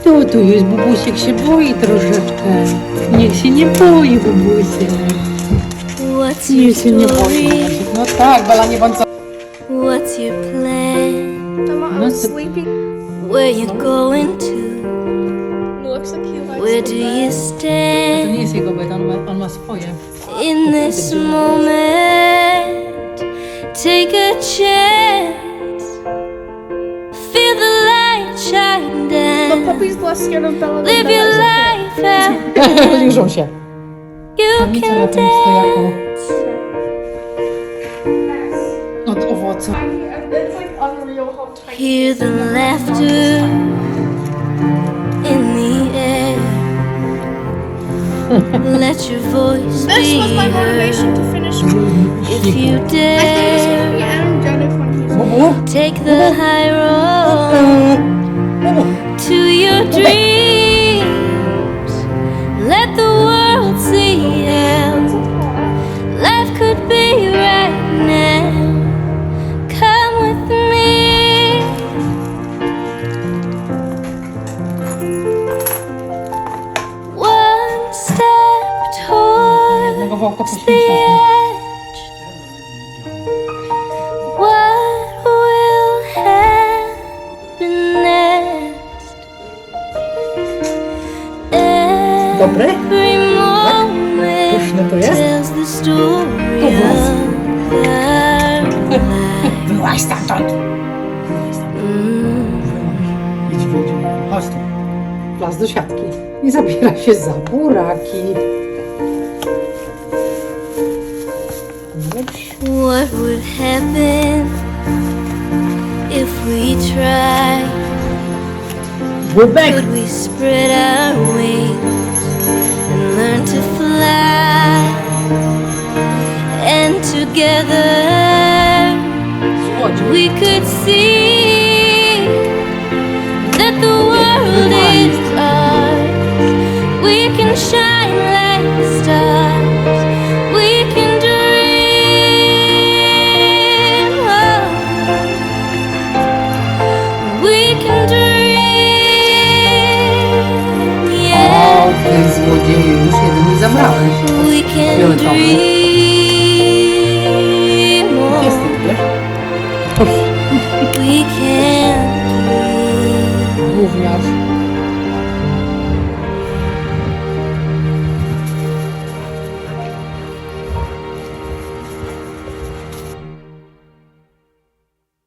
Kto tu jest? Bubusiek się boi troszeczkę. Niech się nie boi, Bubusiek. Niech się nie boi, Bubusiek. No tak, Bela, nie bądź. What's your plan? No, Sleeping. Where you going to? Looks like he likes Where the do you bed. to stand nie jest jego bed, on ma swoje. in this moment? Take a chance. Feel the light shine The down. puppy's less scared of Bella than Live Bella your is of him. life out. Liżą się. You Nic na can tym stojaku. dance. Od owocu. It's like unreal how tiny. Hear the laughter in the air. Let your voice This be was my motivation heard. to finish. If you I thought it was gonna be dare, energetic when he's Bubu? take the high road Bubu. to your dreams. Let the world see how life could be right now. Come with me. One step Jednego towards wałka the poświęcasz. edge. What will happen next? Dobre? Every moment Pyszne to jest? tells the story To włos. of our life. Wyłaź stamtąd. Idź, wyjdź. Chodź tu. Las do siatki. I zabiera się za buraki. What would happen if we tried? Bubek! Could we spread our wings and learn to fly? And together we could see that the world is ours. We can shine like stars. We can dream. Oh. We can dream. O, Yeah. ty złodzieju, już jeden mi zabrałeś. We can Fioletowy. dream. Jest Oh. ty, wiesz? We can dream. Gówniarz.